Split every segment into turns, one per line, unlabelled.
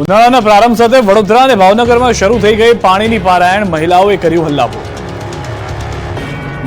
ઉનાળાના પ્રારંભ સાથે વડોદરા અને ભાવનગરમાં શરૂ થઈ ગઈ પાણીની પારાયણ. મહિલાઓએ કર્યું હલ્લાબોલ.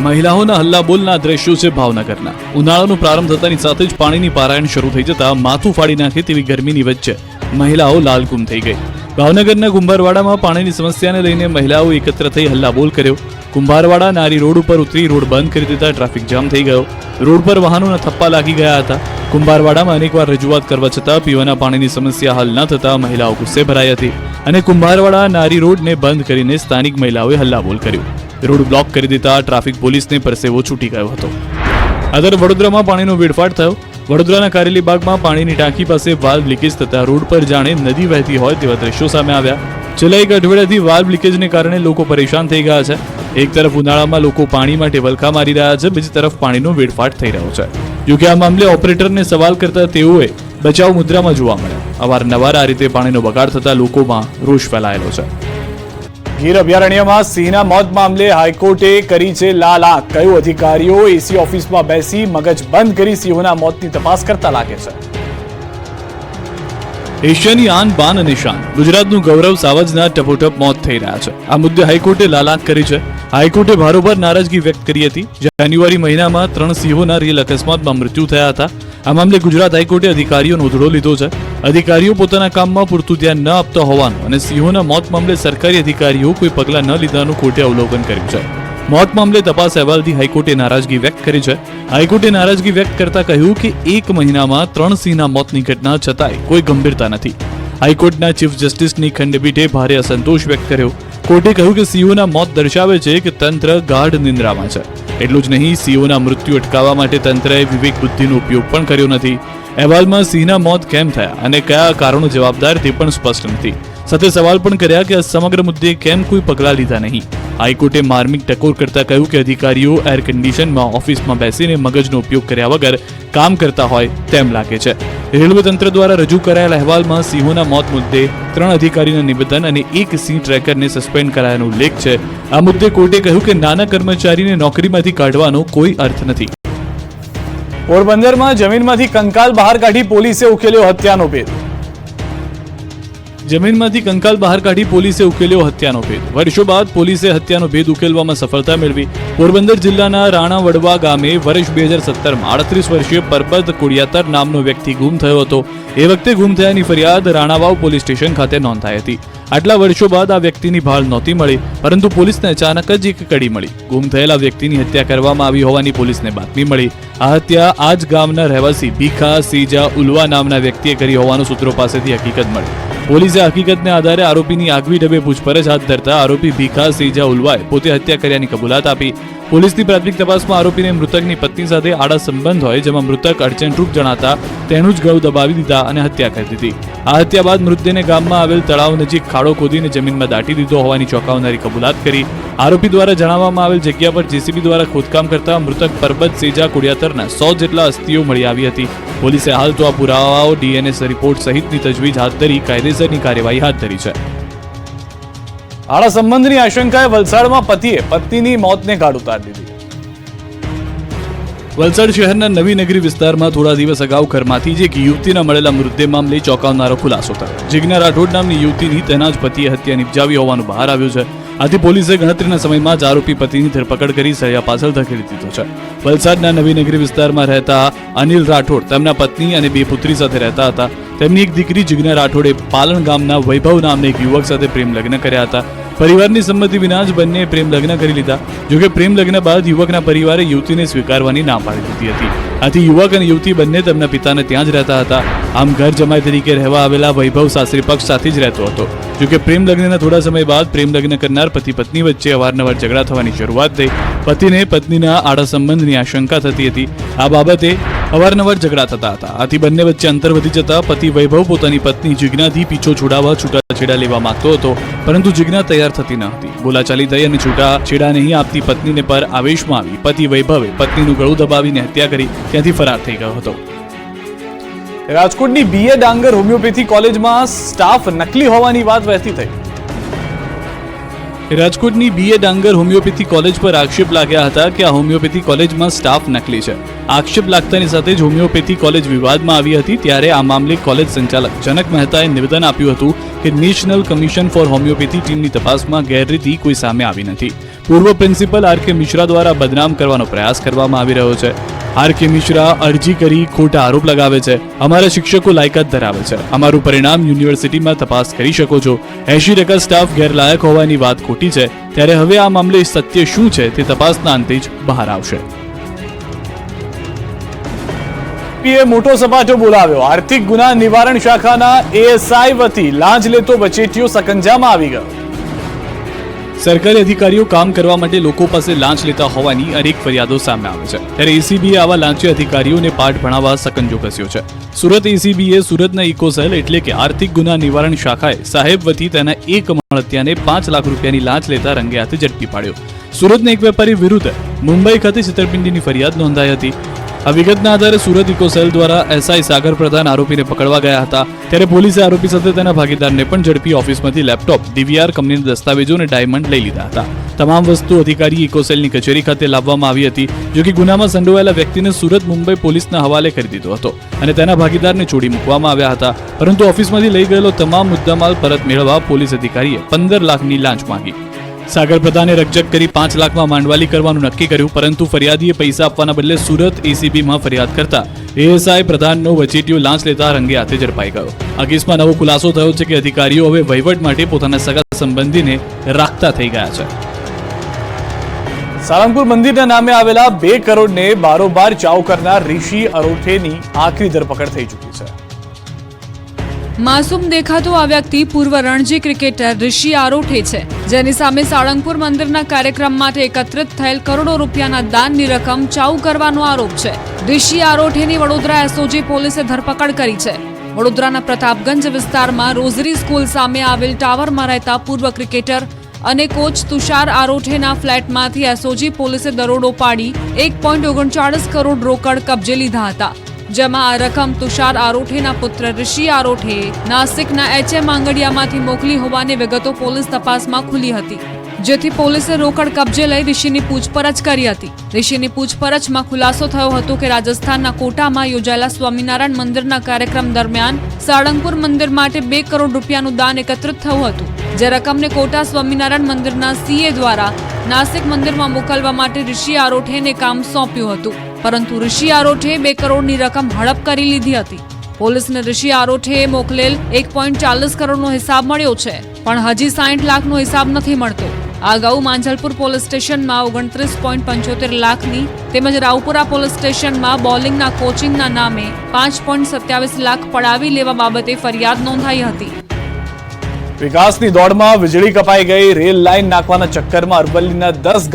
મહિલાઓના હલ્લાબોલના દ્રશ્યો છે ભાવનગરના. ઉનાળાનો પ્રારંભ થતાની સાથે જ પાણીની પારાયણ શરૂ થઈ જતા માથું ફાડી નાખે તેવી ગરમીની વચ્ચે મહિલાઓ લાલગુમ થઈ ગઈ. ભાવનગરના કુંભારવાડામાં પાણીની સમસ્યાને લઈને મહિલાઓ એકત્ર થઈ હલ્લાબોલ કર્યો. કુંભારવાડા નારી રોડ ઉપર ઉતરી રોડ બંધ કરી દેતા ટ્રાફિક જામ થઈ ગયો. રોડ પર વાહનોના થપ્પા લાગી ગયા હતા. કુંભારવાડામાં અનેકવાર રજૂઆત કરવા છતાં પીવાના પાણીની સમસ્યા હલ ન થતા મહિલાઓ ગુસ્સે ભરાઈ હતી અને કુંભારવાડા નારી રોડને બંધ કરીને સ્થાનિક મહિલાઓએ હલ્લાબોલ કર્યો. રોડ બ્લોક કરી દેતા ટ્રાફિક પોલીસને પરસેવો છૂટી ગયો હતો. આદર વડોદરામાં પાણીનો વેડફાટ થયો. વડોદરાના કારેલી બાગમાં પાણીની ટાંકી પાસે વાલ્વ લીકેજ થતા રોડ પર જાણે નદી વહેતી હોય તેવા દ્રશ્યો સામે આવ્યા. છેલ્લા એક અઠવાડિયાથી વાલ્વ લીકેજને કારણે લોકો પરેશાન થઈ ગયા છે. એક તરફ ઉનાળામાં લોકો પાણી માટે વલખા મારી રહ્યા છે, બીજી તરફ પાણીનો વેડફાટ થઈ રહ્યો છે. જોકે આ મામલે ઓપરેટરને સવાલ કરતા તેઓએ બચાવ મુદ્રામાં જોવા મળ્યા. અવારનવાર આ રીતે પાણીનો બગાડ થતા લોકોમાં રોષ ફેલાયેલો છે.
ગીર અભયારણ્યમાં સિંહના મોત મામલે હાઈકોર્ટે કરી છે લાલ આંખ. કયું અધિકારીઓ એસી ઓફિસમાં બેસી મગજ બંધ કરી સિંહોના મોતની તપાસ કરતા લાગે છે.
એશિયાની આન બાન અને શાન ગુજરાતનું ગૌરવ સાવજના ટપોટપ મોત થઈ રહ્યા છે. આ મુદ્દે હાઈકોર્ટે લાલાંક કરી છે. હાઈકોર્ટે ભારોભાર નારાજગી વ્યક્ત કરી હતી. જાન્યુઆરી મહિનામાં 3 સિંહોના રેલ અકસ્માતમાં મૃત્યુ થયા હતા. આ મામલે ગુજરાત હાઈકોર્ટે અધિકારીઓનો ઉધડો લીધો છે. અધિકારીઓ પોતાના કામમાં પૂરતું ધ્યાન ન આપતા હોવાનું અને સિંહોના મોત મામલે સરકારી અધિકારીઓ કોઈ પગલાં ન લીધાનું કોર્ટે અવલોકન કર્યું છે. મોત મામલે તપાસ અહેવાલથી હાઈકોર્ટે નારાજગી વ્યક્ત કરી છે. હાઈકોર્ટે નારાજગી વ્યક્ત કરતા કહ્યું કે 1 મહિનામાં 3 સિંહના મોતની ઘટના છતાંય કોઈ ગંભીરતા નથી. હાઈકોર્ટના ચીફ જસ્ટિસની ખંડપીઠે ભારે અસંતોષ વ્યક્ત કર્યો. કોર્ટે કહ્યું કે સિંહોના મોત દર્શાવે છે કે તંત્ર ગાઢ નિંદ્રામાં છે. એટલું જ નહીં, સિંહોના મૃત્યુ અટકાવવા માટે તંત્રએ વિવેક બુદ્ધિનો ઉપયોગ પણ કર્યો નથી. અહેવાલમાં સિંહના મોત કેમ થયા અને કયા કારણો જવાબદાર તે પણ સ્પષ્ટ નથી. સાથે સવાલ પણ કર્યા કે આ સમગ્ર મુદ્દે કેમ કોઈ પગલાં લીધા નહીં. હાઈકોર્ટે માર્મિક ટકોર કરતા કહ્યું કે અધિકારીઓ એર કન્ડિશનમાં ઓફિસમાં બેસીને મગજનો ઉપયોગ કર્યા વગર કામ કરતા હોય તેમ લાગે છે. રેલવે તંત્ર દ્વારા રજૂ કરાયેલા અહેવાલમાં સિંહોના મોત મુદ્દે 3 અધિકારીના નિવેદન અને 1 સિંહ ટ્રેકરને સસ્પેન્ડ કરાયાનો ઉલ્લેખ છે. આ મુદ્દે કોર્ટે કહ્યું કે નાના કર્મચારીને નોકરીમાંથી કાઢવાનો કોઈ અર્થ નથી.
પોરબંદરમાં જમીનમાંથી કંકાલ બહાર કાઢી પોલીસે ઉકેલ્યો હત્યાનો ભેદ.
જમીનમાંથી કંકાલ બહાર કાઢી પોલીસે ઉકેલ્યો હત્યાનો ભેદ. વર્ષો બાદ પોલીસે હત્યાનો ભેદ ઉકેલવામાં સફળતા મેળવી. પોરબંદર જિલ્લાના રાણાવડવા ગામે વર્ષ 2017માં 38 વર્ષીય પરબત કુડિયાતર નામનો વ્યક્તિ ગુમ થયો હતો. એ વખતે ગુમ થયાની ફરિયાદ રાણાવાવ પોલીસ સ્ટેશન ખાતે નોંધાઈ હતી. આટલા વર્ષો બાદ આ વ્યક્તિની ભાળ નહોતી મળી, પરંતુ પોલીસને અચાનક જ એક કડી મળી. ગુમ થયેલા વ્યક્તિની હત્યા કરવામાં આવી હોવાની પોલીસને બાતમી મળી. આ હત્યા આ જ ગામના રહેવાસી ભીખા સીજા ઉલવા નામના વ્યક્તિએ કરી હોવાનું સૂત્રો પાસેથી હકીકત મળી. પોલીસે હકીકતને આધારે આરોપીની આગવી ઢબે પૂછપરછ હાથ ધરતા આરોપી ભીખા સીજા ઉલવાએ પોતે હત્યા કર્યાની કબૂલાત આપી. પોલીસની પ્રાથમિક તપાસમાં આરોપીને મૃતકની પત્ની સાથે આડા સંબંધ હોય, જેમાં મૃતક અડચણરૂપ જણાતા તેનું જ ગળું દબાવી દીધા અને હત્યા કરી દીધી. આ હત્યા બાદ મૃતદેહને ગામમાં આવેલ તળાવ નજીક ખાડો ખોદીને જમીનમાં દાટી દીધો હોવાની ચોંકાવનારી કબૂલાત કરી. આરોપી દ્વારા જણાવવામાં આવેલ જગ્યા પર જેસીબી દ્વારા ખોદકામ કરતા મૃતક પરબત સેજા કુડિયાતરના 100 જેટલા અસ્થિઓ મળી આવી હતી. પોલીસે હાલ તો આ પુરાવાઓ ડીએનએ રિપોર્ટ સહિતની તજવીજ હાથ ધરી કાયદેસરની કાર્યવાહી હાથ ધરી છે.
આડા સંબંધની આશંકાએ વલસાડમાં પતિએ પત્નીની મોતને ઘાટ ઉતારી દીધી.
વલસાડ શહેરના નવી નગરી વિસ્તારમાં થોડા દિવસ અગાઉ ઘરમાંથી જ એક યુવતીના મળેલા મૃતદેહ મામલે ચોંકાવનારો ખુલાસો થયો. જિજ્ઞા રાઠોડ નામની યુવતીની તેના જ પતિએ હત્યા નિપજાવી હોવાનું બહાર આવ્યું છે. આથી પોલીસે ગણતરીના સમયમાં જ આરોપી પતિની ધરપકડ કરી સળિયા પાછળ ધકેલી દીધો છે. વલસાડના નવી નગરી વિસ્તારમાં રહેતા અનિલ રાઠોડ તેમના પત્ની અને 2 પુત્રી સાથે રહેતા હતા. તેમની એક દીકરી જિજ્ઞા રાઠોડે પાલણ ગામના વૈભવ નામના એક યુવક સાથે પ્રેમ લગ્ન કર્યા હતા. પરિવારની સંમતિ વિના જ બંને પ્રેમ લગ્ન કરી લીધા. જોકે પ્રેમ લગ્ન બાદ યુવકના પરિવારે યુવતીને સ્વીકારવાની ના પાડી દીધી હતી. આથી યુવક અને યુવતી બંને તેમના પિતાને ત્યાં જ રહેતા હતા. આમ ઘર જમાઈ તરીકે રહેવા આવેલા વૈભવ સાસરી પક્ષ સાથે જ રહેતો હતો. જોકે પ્રેમ લગ્નના થોડા સમય બાદ પ્રેમ લગ્ન કરનાર પતિ પત્ની વચ્ચે અવારનવાર ઝઘડા થવાની શરૂઆત થઈ. પતિને પત્નીના આડા સંબંધની આશંકા થતી હતી. આ બાબતે અવારનવાર ઝઘડા થતા હતા. આથી બંને વચ્ચે અંતર વધી જતા પતિ વૈભવ પોતાની પત્ની જિજ્ઞાથી પીછો છોડાવવા છૂટાછેડા લેવા માંગતો હતો, પરંતુ જિજ્ઞા તૈયાર થતી ન હતી. બોલાચાલી થઈ અને છૂટાછેડા નહીં આપતી પત્નીને પર આવેશમાં આવી પતિ વૈભવે પત્નીનું ગળું દબાવીને હત્યા કરી ત્યાંથી ફરાર થઈ ગયો હતો.
રાજકોટની બીએ ડાંગર હોમિયોપેથી કોલેજમાં સ્ટાફ નકલી હોવાની વાત વહેતી થઈ.
રાજકોટની બીએ ડાંગર હોમિયોપેથી કોલેજ પર આક્ષેપ લાગ્યા હતા કે આ હોમિયોપેથી કોલેજમાં સ્ટાફ નકલી છે. આક્ષેપ લાગતાની સાથે જ હોમિયોપેથી કોલેજ વિવાદમાં આવી હતી, ત્યારે આ મામલે કોલેજ સંચાલક જનક મહેતાએ નિવેદન આપ્યું હતું કે નેશનલ કમિશન ફોર હોમિયોપેથી ટીમની તપાસમાં ગેરરીતિ કોઈ સામે આવી નથી. પૂર્વ પ્રિન્સિપલ આર કે મિશ્રા દ્વારા બદનામ કરવાનો પ્રયાસ કરવામાં આવી રહ્યો છે. આર કે મિશ્રા અરજી કરી ખોટા આરોપ લગાવે છે. અમારા શિક્ષકો લાયકાત ધરાવે છે. અમારું પરિણામ યુનિવર્સિટીમાં તપાસ કરી શકો છો. 80% સ્ટાફ ગેરલાયક હોવાની વાત ખોટી છે. ત્યારે હવે આ મામલે સત્ય શું છે તે તપાસના અંતે જ બહાર આવશે.
પીએ મોટો સપાટો બોલાવ્યો. આર્થિક ગુના નિવારણ શાખાના એએસઆઈ વતી લાંચ લેતો વચેટિયો સકંજામાં આવી ગયો.
સરકારી અધિકારીઓ કામ કરવા માટે લોકો પાસે લાંચ લેતા હોવાની અનેક ફરિયાદો સામે આવે છે. ત્યારે એસીબીએ આવા લાંચી અધિકારીઓને પાઠ ભણાવવા સકંજો કસ્યો છે. સુરત એસીબીએ સુરતના ઇકોસેલ એટલે કે આર્થિક ગુના નિવારણ શાખાએ સાહેબ વતી તેના એક મળતિયાને 5 લાખ રૂપિયાની લાંચ લેતા રંગે હાથે ઝડપી પાડ્યો. સુરતના એક વેપારી વિરુદ્ધ મુંબઈ ખાતે છેતરપિંડીની ફરિયાદ નોંધાઈ હતી. આ વિગતના આધારે સુરત ઇકોસેલ દ્વારા એસઆઈ સાગર પ્રધાન આરોપીને પકડવા ગયા હતા. ત્યારે પોલીસે આરોપી સાથે તેના ભાગીદારને પણ ઝડપી ઓફિસમાંથી લેપટોપ, ડીવીઆર, કંપનીના દસ્તાવેજો અને ડાયમંડ લઈ લીધા હતા. તમામ વસ્તુ અધિકારી ઇકોસેલની કચેરી ખાતે લાવવામાં આવી હતી. જો કે ગુનામાં સંડોવાયેલા વ્યક્તિને સુરત મુંબઈ પોલીસના હવાલે કરી દીધો હતો અને તેના ભાગીદારને છોડી મૂકવામાં આવ્યા હતા. પરંતુ ઓફિસમાંથી લઈ ગયેલો તમામ મુદ્દામાલ પરત મેળવવા પોલીસ અધિકારીએ 15 લાખની લાંચ માંગી. સાગર પ્રધાને રકઝક કરી 5 લાખમાં માંડવાલી કરવાનું નક્કી કર્યું, પરંતુ ફરિયાદીએ પૈસા આપવાના બદલે સુરત એસીબીમાં ફરિયાદ કરતા એએસઆઈ પ્રધાનનો વચેટિયો લાંચ લેતા રંગે હાથે ઝડપાઈ ગયો. આ કેસમાં નવો ખુલાસો થયો છે કે અધિકારીઓ હવે વહીવટ માટે પોતાના સગા સંબંધીને રાખતા થઈ ગયા છે.
સાળંગપુર મંદિરના નામે આવેલા 2 કરોડને બારોબાર ચાઉ કરનાર ઋષિ અરોઠેની આખરી ધરપકડ થઈ ચૂકી છે.
માસૂમ દેખાતો આ વ્યક્તિ પૂર્વ રણજી ક્રિકેટર ઋષિ આરોઠે છે, જેની સામે સાળંગપુર મંદિરના કાર્યક્રમ માટે એકત્રિત થયેલ કરોડો રૂપિયાના દાનની રકમ ચાઉ કરવાનો આરોપ છે. ઋષિ આરોઠેની વડોદરા એસઓજી પોલીસે ધરપકડ કરી છે. વડોદરાના પ્રતાપગંજ વિસ્તારમાં રોઝરી સ્કૂલ સામે આવેલ ટાવરમાં રહેતા પૂર્વ ક્રિકેટર અને કોચ તુષાર આરોઠેના ફ્લેટમાંથી એસઓજી પોલીસે દરોડો પાડી 1.39 કરોડ રોકડ કબજે લીધા હતા. જેમાં આ રકમ તુષાર આરોઠેના પુત્ર ઋષિ આરોઠે નાસિકના એચએમ આંગડિયામાંથી મોકલી હોવાની વિગતો પોલીસ તપાસમાં ખુલી હતી, જેથી પોલીસે રોકડ કબજે લઈ ઋષિની પૂછપરછ કરી હતી. ઋષિની પૂછપરછમાં ખુલાસો થયો હતો કે રાજસ્થાનના કોટામાં યોજાયેલા સ્વામિનારાયણ મંદિરના કાર્યક્રમ દરમિયાન સાળંગપુર મંદિર માટે 2 કરોડ રૂપિયાનું દાન એકત્રિત થયું હતું, જે રકમને કોટા સ્વામિનારાયણ મંદિરના સીએ દ્વારા નાસિક મંદિરમાં મોકલવા માટે ઋષિ આરોઠેને કામ સોંપ્યું હતું. પરંતુ ઋષિ આરોઠે 2 કરોડની રકમ હડપ કરી લીધી હતી. પોલીસને ઋષિ આરોઠે મોકલેલ 1.40 કરોડનો હિસાબ મળ્યો છે, પણ હજી 60 લાખનો હિસાબ નથી મળતો. આ અગાઉ માંજલપુર પોલીસ સ્ટેશનમાં 29.75 લાખની તેમજ રાવપુરા પોલીસ સ્ટેશનમાં બોલિંગના કોચિંગના નામે 5.27 લાખ પડાવી લેવા બાબતે ફરિયાદ નોંધાઈ હતી.
વિકાસની દોડમાં વીજળી કપાઈ ગઈ. રેલ લાઇન નાખવાના ચક્કરમાં અરવલ્લીના 10